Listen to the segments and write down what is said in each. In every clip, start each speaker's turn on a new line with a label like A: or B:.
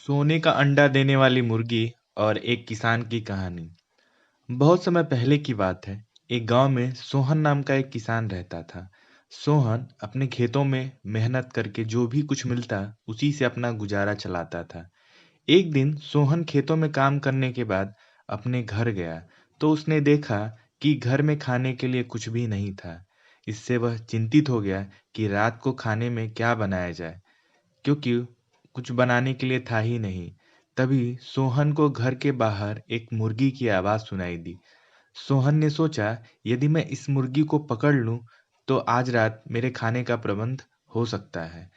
A: सोने का अंडा देने वाली मुर्गी और एक किसान की कहानी। बहुत समय पहले की बात है। एक गांव में सोहन नाम का एक किसान रहता था। सोहन अपने खेतों में मेहनत करके जो भी कुछ मिलता उसी से अपना गुजारा चलाता था। एक दिन सोहन खेतों में काम करने के बाद अपने घर गया तो उसने देखा कि घर में खाने के लिए कुछ भी नहीं था। इससे वह चिंतित हो गया कि रात को खाने में क्या बनाया जाए, क्योंकि कुछ बनाने के लिए था ही नहीं। तभी सोहन को घर के बाहर एक मुर्गी की आवाज़ सुनाई दी। सोहन ने सोचा, यदि मैं इस मुर्गी को पकड़ लूं तो आज रात मेरे खाने का प्रबंध हो सकता है,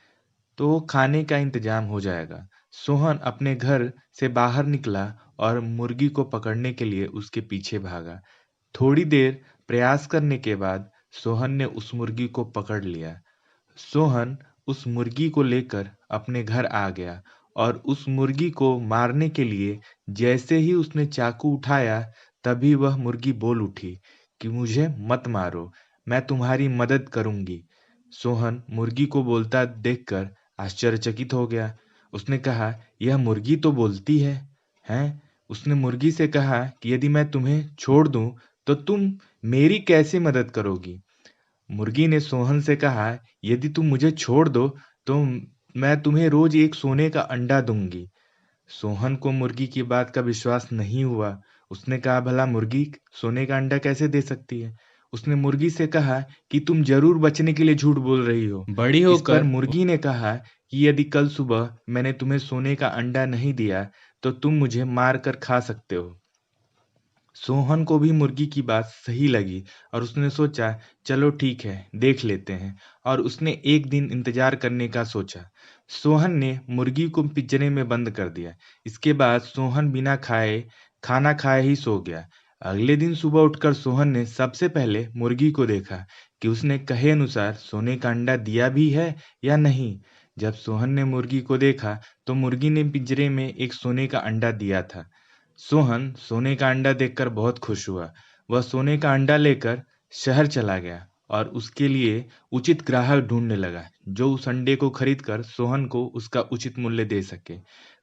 A: तो खाने का इंतजाम हो जाएगा। सोहन अपने घर से बाहर निकला और मुर्गी को पकड़ने के लिए उसके पीछे भागा। थोड़ी देर प्रयास करने के बाद सोहन ने उस मुर्गी को पकड़ लिया। सोहन उस मुर्गी को लेकर अपने घर आ गया और उस मुर्गी को मारने के लिए जैसे ही उसने चाकू उठाया, तभी वह मुर्गी बोल उठी कि मुझे मत मारो, मैं तुम्हारी मदद करूंगी। सोहन मुर्गी को बोलता देखकर आश्चर्यचकित हो गया। उसने कहा, यह मुर्गी तो बोलती है। हैं? उसने मुर्गी से कहा कि यदि मैं तुम्हें छोड़ दूं तो तुम मेरी कैसे मदद करोगी? मुर्गी ने सोहन से कहा, यदि तुम मुझे छोड़ दो तो मैं तुम्हें रोज एक सोने का अंडा दूंगी। सोहन को मुर्गी की बात का विश्वास नहीं हुआ। उसने कहा, भला मुर्गी सोने का अंडा कैसे दे सकती है? उसने मुर्गी से कहा कि तुम जरूर बचने के लिए झूठ बोल रही हो।
B: बड़ी
A: इस पर
B: होकर
A: मुर्गी ने कहा कि यदि कल सुबह मैंने तुम्हें सोने का अंडा नहीं दिया तो तुम मुझे मार कर खा सकते हो। सोहन को भी मुर्गी की बात सही लगी और उसने सोचा, चलो ठीक है, देख लेते हैं। और उसने एक दिन इंतजार करने का सोचा। सोहन ने मुर्गी को पिंजरे में बंद कर दिया। इसके बाद सोहन बिना खाना खाए ही सो गया। अगले दिन सुबह उठकर सोहन ने सबसे पहले मुर्गी को देखा कि उसने कहे अनुसार सोने का अंडा दिया भी है या नहीं। जब सोहन ने मुर्गी को देखा तो मुर्गी ने पिंजरे में एक सोने का अंडा दिया था। सोहन सोने का अंडा देखकर बहुत खुश हुआ। वह सोने का अंडा लेकर शहर चला गया और उसके लिए उचित ग्राहक ढूंढने लगा, जो उस अंडे को खरीदकर सोहन को उसका उचित मूल्य दे सके।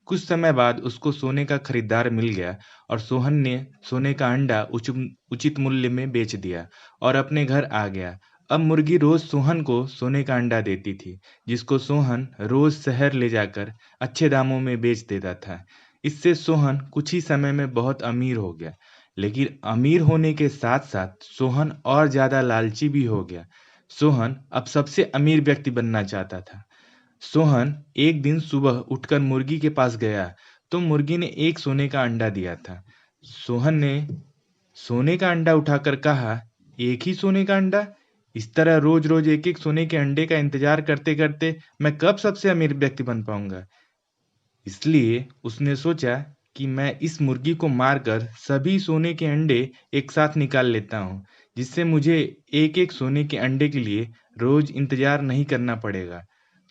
A: कुछ समय बाद उसको सोने का खरीदार मिल गया और सोहन ने सोने का अंडा उचित मूल्य में बेच दिया और अपने घर आ गया। अब मुर्गी रोज सोहन को सोने का अंडा देती थी, जिसको सोहन रोज शहर ले जाकर अच्छे दामों में बेच देता था। इससे सोहन कुछ ही समय में बहुत अमीर हो गया। लेकिन अमीर होने के साथ साथ सोहन और ज्यादा लालची भी हो गया। सोहन अब सबसे अमीर व्यक्ति बनना चाहता था। सोहन एक दिन सुबह उठकर मुर्गी के पास गया तो मुर्गी ने एक सोने का अंडा दिया था। सोहन ने सोने का अंडा उठाकर कहा, एक ही सोने का अंडा? इस तरह रोज रोज एक एक सोने के अंडे का इंतजार करते करते मैं कब सबसे अमीर व्यक्ति बन पाऊंगा? इसलिए उसने सोचा कि मैं इस मुर्गी को मारकर सभी सोने के अंडे एक साथ निकाल लेता हूँ, जिससे मुझे एक एक सोने के अंडे के लिए रोज इंतजार नहीं करना पड़ेगा।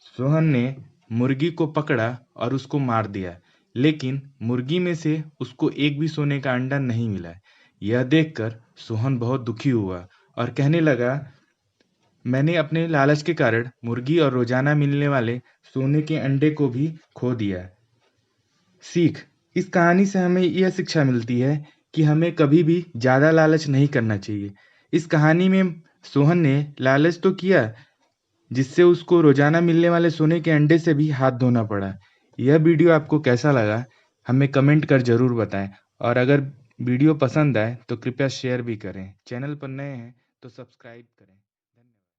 A: सोहन ने मुर्गी को पकड़ा और उसको मार दिया, लेकिन मुर्गी में से उसको एक भी सोने का अंडा नहीं मिला। यह देखकर सोहन बहुत दुखी हुआ और कहने लगा, मैंने अपने लालच के कारण मुर्गी और रोजाना मिलने वाले सोने के अंडे को भी खो दिया। सीख। इस कहानी से हमें यह शिक्षा मिलती है कि हमें कभी भी ज़्यादा लालच नहीं करना चाहिए। इस कहानी में सोहन ने लालच तो किया, जिससे उसको रोज़ाना मिलने वाले सोने के अंडे से भी हाथ धोना पड़ा। यह वीडियो आपको कैसा लगा, हमें कमेंट कर ज़रूर बताएं। और अगर वीडियो पसंद आए तो कृपया शेयर भी करें। चैनल पर नए हैं तो सब्सक्राइब करें।